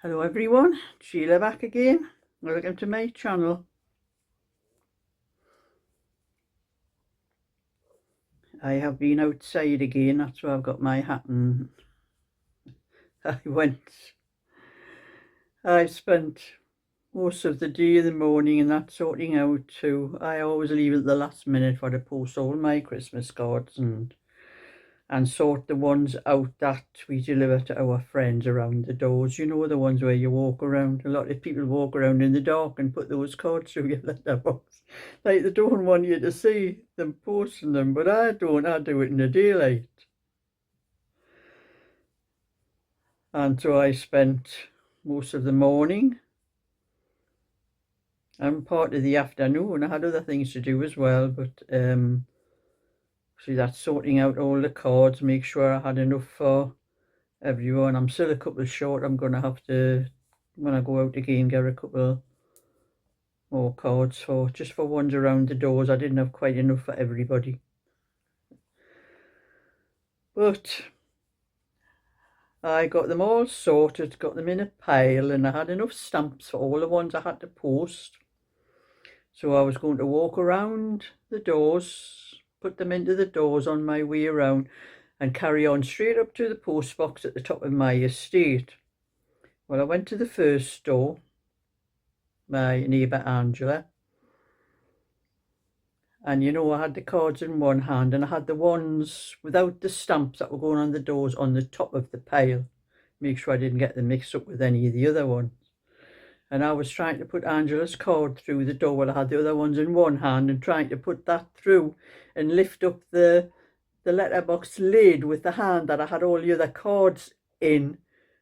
Hello everyone, Sheila back again. Welcome to my channel. I have been outside again, that's why I've got my hat and I spent most of the day in the morning and that sorting out too. I always leave it the last minute for to post all my Christmas cards and sort the ones out that we deliver to our friends around the doors. You know, the ones where you walk around. A lot of people walk around in the dark and put those cards through your letterbox. Like they don't want you to see them posting them, but I don't. I do it in the daylight. And so I spent most of the morning and part of the afternoon. I had other things to do as well, but see, that's sorting out all the cards, make sure I had enough for everyone. I'm still a couple short. I'm going to have to, when I go out again, get a couple more cards for just for ones around the doors. I didn't have quite enough for everybody, but I got them all sorted, got them in a pile, and I had enough stamps for all the ones I had to post. So I was going to walk around the doors, put them into the doors on my way around, and carry on straight up to the post box at the top of my estate. Well, I went to the first door, my neighbour Angela, and you know, I had the cards in one hand and I had the ones without the stamps that were going on the doors on the top of the pile. Make sure I didn't get them mixed up with any of the other ones. And I was trying to put Angela's card through the door while I had the other ones in one hand and trying to put that through and lift up the letterbox lid with the hand that I had all the other cards in.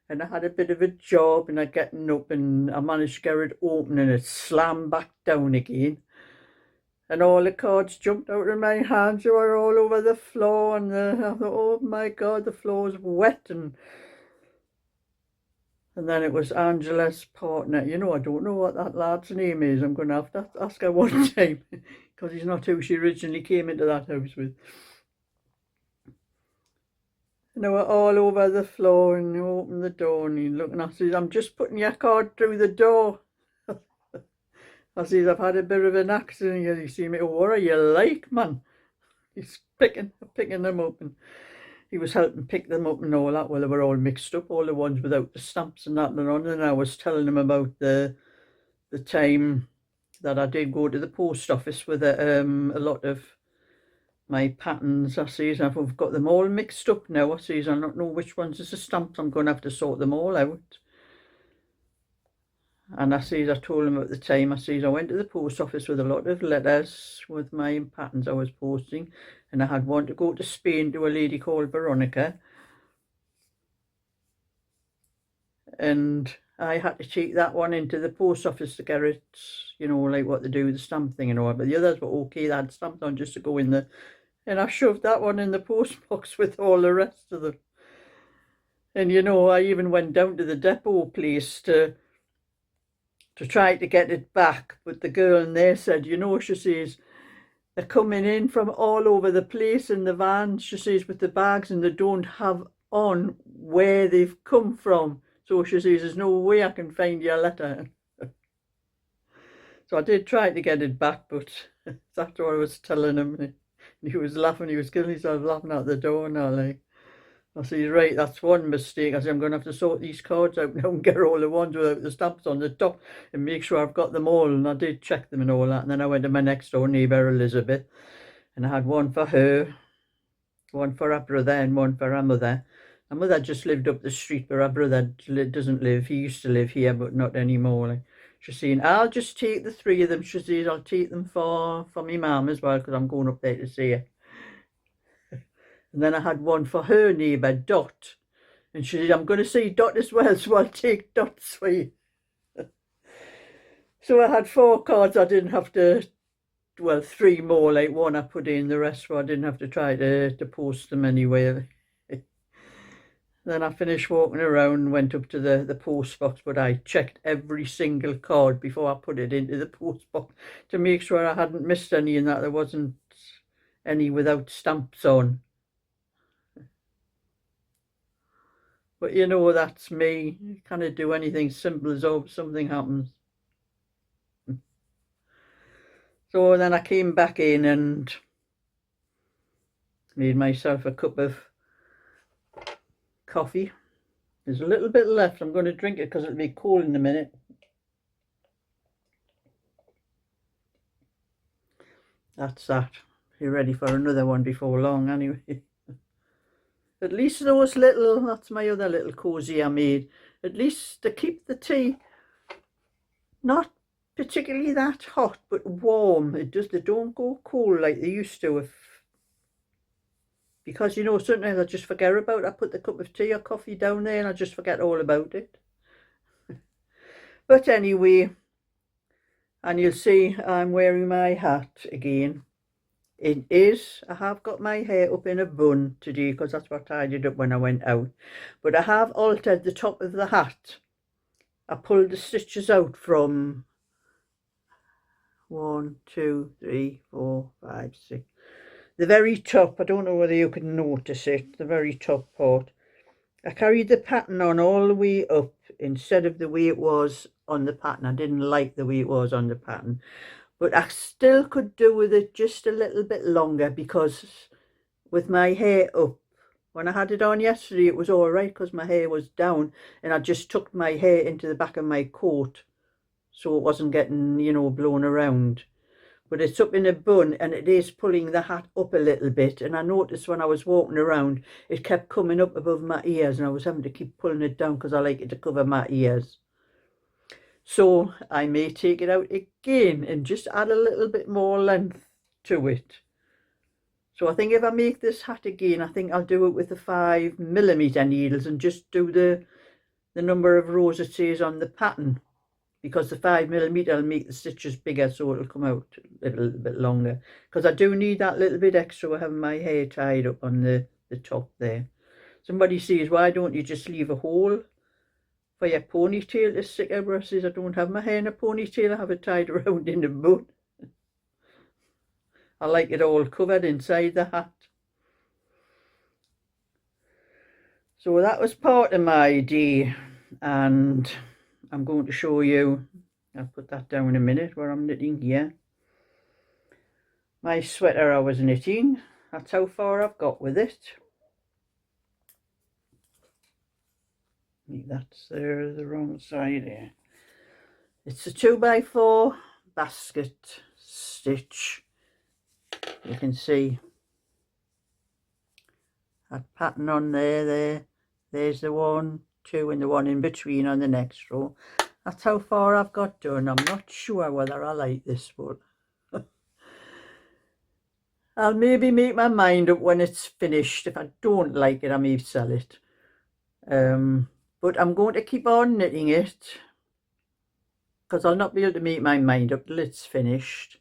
And I had a bit of a job and I getting up and I managed to get it open and it slammed back down again. And all the cards jumped out of my hands. They were all over the floor and I thought, oh my God, the floor's wet. And then it was Angela's partner. You know, I don't know what that lad's name is. I'm going to have to ask her one time because he's not who she originally came into that house with. And they were all over the floor and you open the door and he's looking at me. I'm just putting your card through the door. I says, I've had a bit of an accident. You see me, oh, what are you like, man? He's picking them up and he was helping pick them up and all that. Well, they were all mixed up, all the ones without the stamps and that and on. And I was telling him about the time that I did go to the post office with a lot of my patterns. I says, I've got them all mixed up now. I says, I don't know which ones is the stamps. I'm going to have to sort them all out. And I says, I told him at the time, I says, I went to the post office with a lot of letters with my patterns I was posting. And I had one to go to Spain to a lady called Veronica. And I had to take that one into the post office to get it, you know, like what they do with the stamp thing and all. But the others were okay. They had stamps on just to go in the... And I shoved that one in the post box with all the rest of them. And, you know, I even went down to the depot place to try to get it back. But the girl in there said, you know, she says, they're coming in from all over the place in the van, she says, with the bags, and they don't have on where they've come from. So she says, there's no way I can find your letter. So I did try to get it back, but that's what I was telling him. He was laughing, he was killing himself laughing at the door now, like. I said, right, that's one mistake. I said, I'm going to have to sort these cards out now and get all the ones without the stamps on the top and make sure I've got them all. And I did check them and all that. And then I went to my next door neighbour, Elizabeth, and I had one for her, one for her brother and one for her mother. Her mother just lived up the street, but her brother doesn't live. He used to live here, but not anymore. Like, she's saying, I'll just take the three of them. She says, I'll take them for my mum as well because I'm going up there to see her. And then I had one for her neighbour, Dot. And she said, I'm going to see Dot as well, so I'll take Dot's for you. So I had 4 cards. I didn't have to, well, 3 more, like one I put in, the rest so I didn't have to try to post them anyway. Then I finished walking around and went up to the post box, but I checked every single card before I put it into the post box to make sure I hadn't missed any and that there wasn't any without stamps on. But you know, that's me. You can't do anything simple as hope something happens. So then I came back in and made myself a cup of coffee. There's a little bit left. I'm going to drink it because it'll be cold in a minute. That's that. You're ready for another one before long anyway. At least those little, that's my other little cozy I made. At least to keep the tea not particularly that hot, but warm. They don't go cold like they used to. Because you know, sometimes I just forget about it. I put the cup of tea or coffee down there and I just forget all about it. But anyway, and you'll see I'm wearing my hat again. It is, I have got my hair up in a bun today because that's what I did up when I went out. But I have altered the top of the hat. I pulled the stitches out from 1, 2, 3, 4, 5, 6. The very top, I don't know whether you can notice it, the very top part. I carried the pattern on all the way up instead of the way it was on the pattern. I didn't like the way it was on the pattern. But I still could do with it just a little bit longer because with my hair up, when I had it on yesterday, it was all right because my hair was down and I just tucked my hair into the back of my coat so it wasn't getting, you know, blown around. But it's up in a bun and it is pulling the hat up a little bit. And I noticed when I was walking around, it kept coming up above my ears and I was having to keep pulling it down because I like it to cover my ears. So I may take it out again and just add a little bit more length to it. So I think if I make this hat again, I think I'll do it with the 5mm needles and just do the number of rows it says on the pattern. Because the 5mm will make the stitches bigger so it'll come out a little bit longer. Because I do need that little bit extra with having my hair tied up on the top there. Somebody says, why don't you just leave a hole for your ponytail to stick out? I says, I don't have my hair in a ponytail, I have it tied around in a bun. I like it all covered inside the hat. So that was part of my day, and I'm going to show you, I'll put that down in a minute where I'm knitting here. My sweater I was knitting, that's how far I've got with it. That's there, the wrong side here. It's a 2x4 basket stitch. You can see that pattern on there. There's the 1, 2 and the one in between on the next row. That's how far I've got done. I'm not sure whether I like this, but I'll maybe make my mind up when it's finished. If I don't like it, I may sell it. But I'm going to keep on knitting it because I'll not be able to make my mind up till it's finished.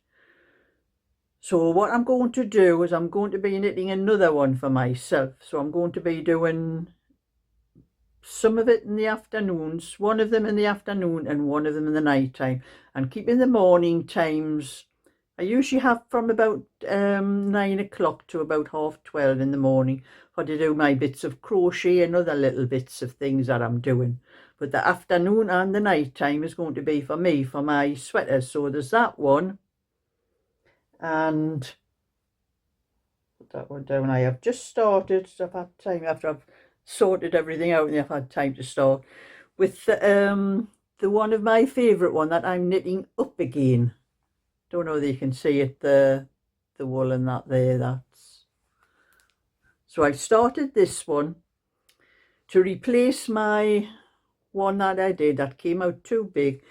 So what I'm going to do is I'm going to be knitting another one for myself. So I'm going to be doing some of it in the afternoons, one of them in the afternoon and one of them in the night time, and keeping the morning times. I usually have from about 9 o'clock to about 12:30 in the morning for to do my bits of crochet and other little bits of things that I'm doing. But the afternoon and the night time is going to be for me, for my sweaters. So there's that one. And put that one down. I have just started, so I've had time after I've sorted everything out and I've had time to start with the one of my favourite one that I'm knitting up again. Don't know whether you can see it, the wool and that there, that's. So I've started this one to replace my one that I did that came out too big.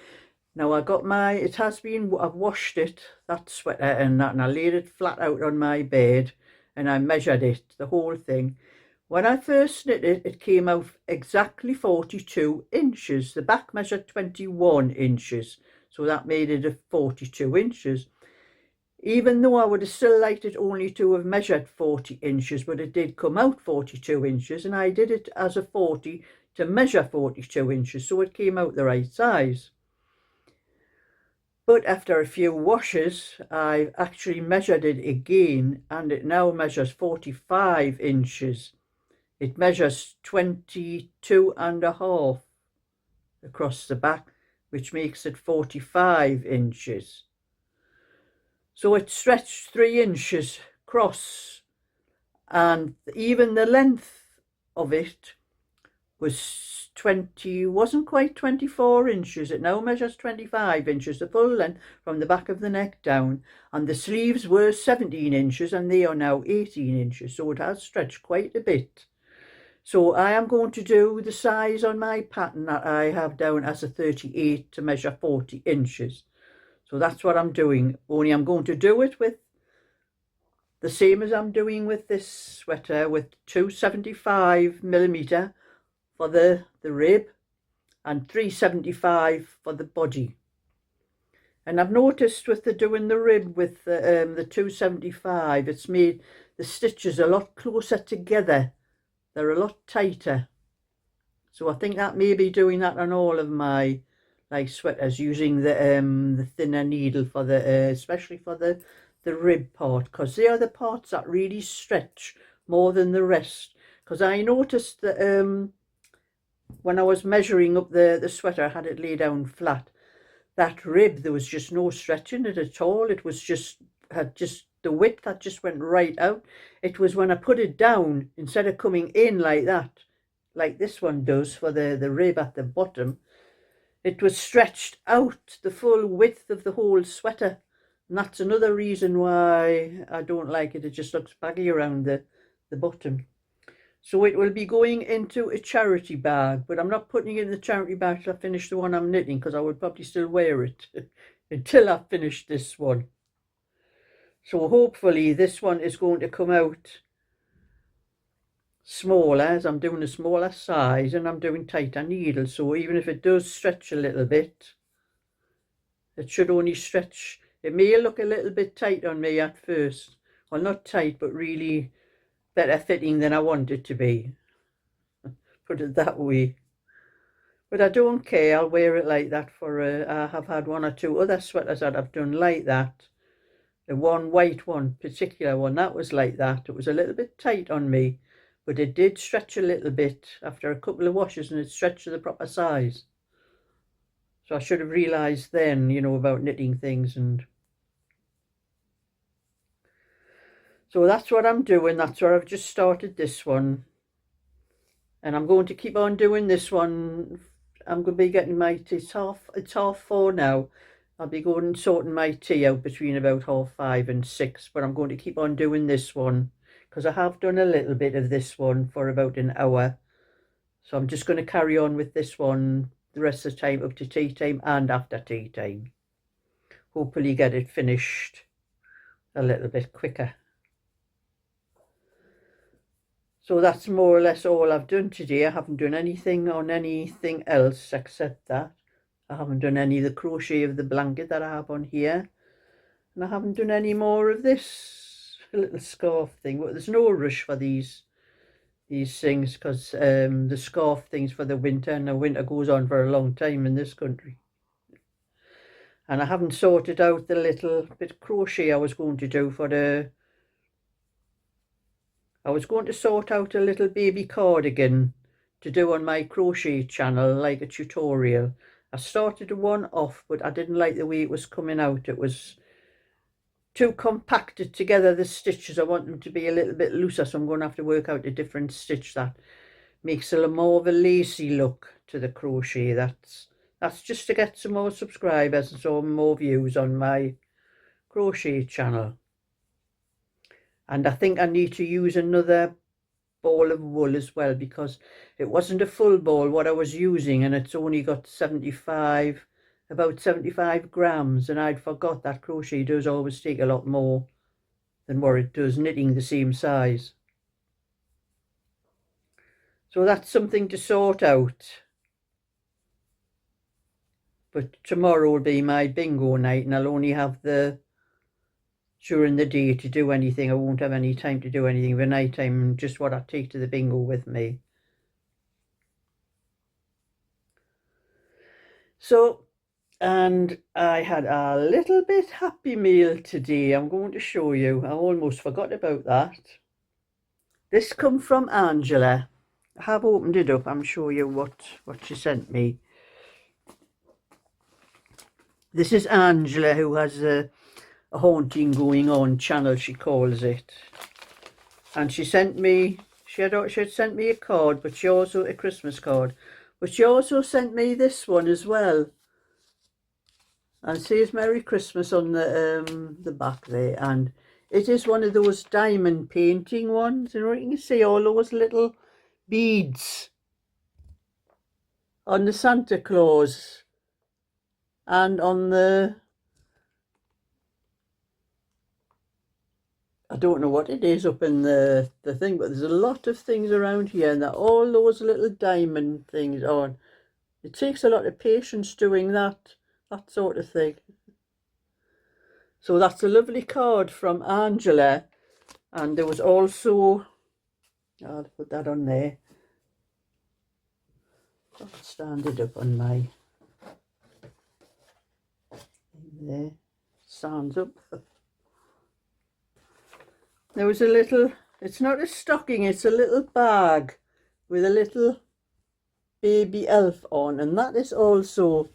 Now I got my, it has been, I've washed it, that sweater and that, and I laid it flat out on my bed and I measured it, the whole thing. When I first knit it, it came out exactly 42 inches. The back measured 21 inches. So that made it a 42 inches. Even though I would have still liked it only to have measured 40 inches, but it did come out 42 inches and I did it as a 40 to measure 42 inches. So it came out the right size. But after a few washes, I actually measured it again and it now measures 45 inches it measures 22.5 across the back, which makes it 45 inches. So it stretched 3 inches across, and even the length of it wasn't quite 24 inches. It now measures 25 inches, the full length from the back of the neck down, and the sleeves were 17 inches and they are now 18 inches, so it has stretched quite a bit. So I am going to do the size on my pattern that I have down as a 38 to measure 40 inches. So that's what I'm doing, only I'm going to do it with the same as I'm doing with this sweater, with 275mm for the rib and 375 for the body. And I've noticed with doing the rib with the 275, it's made the stitches a lot closer together. They're a lot tighter. So I think that may be doing that on all of my sweaters, using the thinner needle for especially for the rib part, because they are the parts that really stretch more than the rest. Because I noticed that when I was measuring up the sweater, I had it laid down flat. That rib, there was just no stretch in it at all. It was had the width that just went right out. It was when I put it down, instead of coming in like that, like this one does for the rib at the bottom, it was stretched out the full width of the whole sweater. And that's another reason why I don't like it. It just looks baggy around the bottom. So it will be going into a charity bag, but I'm not putting it in the charity bag till I finish the one I'm knitting, because I would probably still wear it until I finish this one. So hopefully this one is going to come out smaller, as I'm doing a smaller size and I'm doing tighter needles. So even if it does stretch a little bit, it should only stretch. It may look a little bit tight on me at first. Well, not tight, but really better fitting than I want it to be. Put it that way. But I don't care. I'll wear it like that for I have had 1 or 2 other sweaters that I've done like that. The one white one, particular one, that was like that. It was a little bit tight on me, but it did stretch a little bit after a couple of washes, and it stretched to the proper size. So I should have realised then, you know, about knitting things. And so that's what I'm doing. That's where I've just started this one. And I'm going to keep on doing this one. I'm going to be getting my tea. It's 4:30 now. I'll be going and sorting my tea out between about 5:30 and 6. But I'm going to keep on doing this one, because I have done a little bit of this one for about an hour. So I'm just going to carry on with this one the rest of the time, up to tea time and after tea time. Hopefully get it finished a little bit quicker. So that's more or less all I've done today. I haven't done anything on anything else except that. I haven't done any of the crochet of the blanket that I have on here. And I haven't done any more of this little scarf thing. But there's no rush for these things, because the scarf thing's for the winter, and the winter goes on for a long time in this country. And I haven't sorted out the little bit of crochet I was going to do for I was going to sort out a little baby cardigan to do on my crochet channel, like a tutorial. I started one off, but I didn't like the way it was coming out. It was too compacted together, the stitches. I want them to be a little bit looser, so I'm going to have to work out a different stitch that makes a little more of a lacy look to the crochet. That's just to get some more subscribers and some more views on my crochet channel. And I think I need to use another ball of wool as well, because it wasn't a full ball what I was using, and it's only got about 75 grams, and I'd forgot that crochet does always take a lot more than what it does knitting the same size. So that's something to sort out. But tomorrow will be my bingo night, and I'll only have during the day to do anything. I won't have any time to do anything. The night time, just what I take to the bingo with me. So, and I had a little bit Happy Meal today. I'm going to show you. I almost forgot about that. This come from Angela. I have opened it up. I'm show you what she sent me. This is Angela, who has a haunting going on channel, she calls it. And she sent me, she had sent me a card, but she also, a Christmas card. But she also sent me this one as well. And it says Merry Christmas on the back there. And it is one of those diamond painting ones. You know, you can see all those little beads on the Santa Claus and on the, I don't know what it is up in the thing, but there's a lot of things around here, and that all those little diamond things on. It takes a lot of patience doing that sort of thing. So that's a lovely card from Angela. And there was also, I'll put that on there. I'll stand it up on my, there, stands up. There was a little, it's not a stocking, it's a little bag with a little baby elf on, and that is also,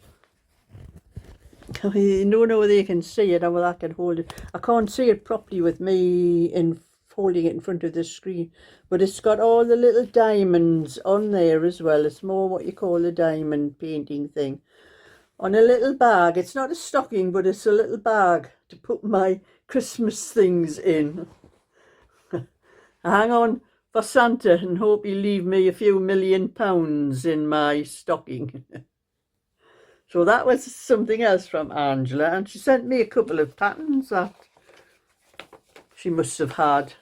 you don't know whether you can see it or whether I can hold it. I can't see it properly with me in holding it in front of the screen, but it's got all the little diamonds on there as well. It's more what you call a diamond painting thing on a little bag. It's not a stocking, but it's a little bag to put my Christmas things in. Hang on for Santa and hope he'll leave me a few £1,000,000 in my stocking. So that was something else from Angela, and she sent me a couple of patterns that she must have had.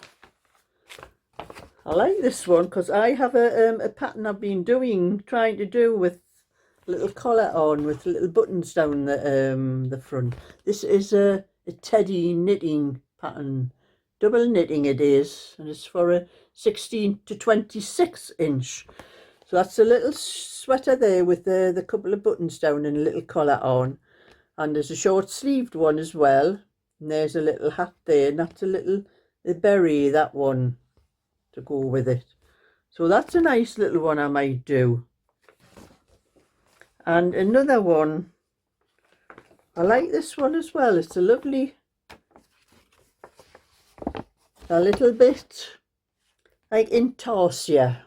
I like this one because I have a pattern I've been trying to do with little collar on with little buttons down the front. This is a teddy knitting pattern. Double knitting it is, and it's for a 16 to 26 inch. So that's a little sweater there with the couple of buttons down and a little collar on. And there's a short sleeved one as well. And there's a little hat there, and that's a little berry, that one, to go with it. So that's a nice little one I might do. And another one, I like this one as well. It's a lovely, a little bit like intarsia.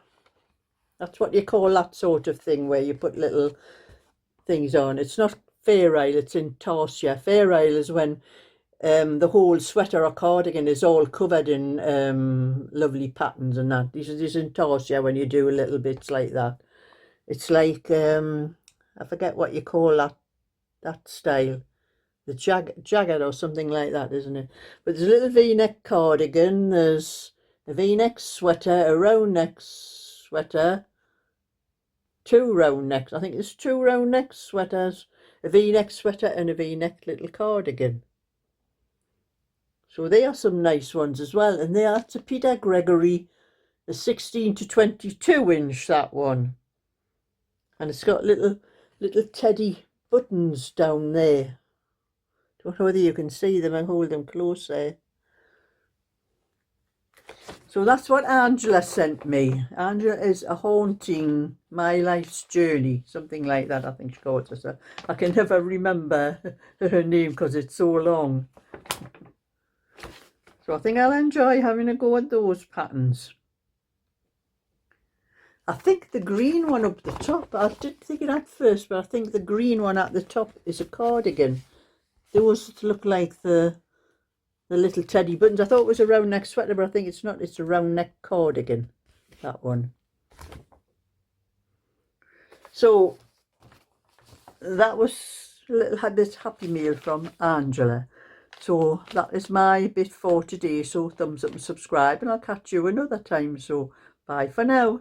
That's what you call that sort of thing where you put little things on. It's not fair isle, it's intarsia. Fair isle is when the whole sweater or cardigan is all covered in lovely patterns and that. This is intarsia when you do little bits like that. It's like, I forget what you call that style. The jagged or something like that, isn't it? But there's a little V-neck cardigan, there's a V-neck sweater, a round neck sweater, two round necks. I think there's two round neck sweaters, a V-neck sweater and a V-neck little cardigan. So they are some nice ones as well. And they are to Peter Gregory, the 16 to 22 inch, that one. And it's got little teddy buttons down there. Don't know whether you can see them. I hold them close there. So that's what Angela sent me. Angela is a haunting my life's journey, something like that. I think she calls herself. I can never remember her name because it's so long. So I think I'll enjoy having a go at those patterns. I think the green one up the top, I didn't think it at first, but I think the green one at the top is a cardigan. Those look like the little teddy buttons. I thought it was a round neck sweater, but I think it's not. It's a round neck cardigan, that one. So that was had this happy meal from Angela. So that is my bit for today. So thumbs up and subscribe, and I'll catch you another time. So bye for now.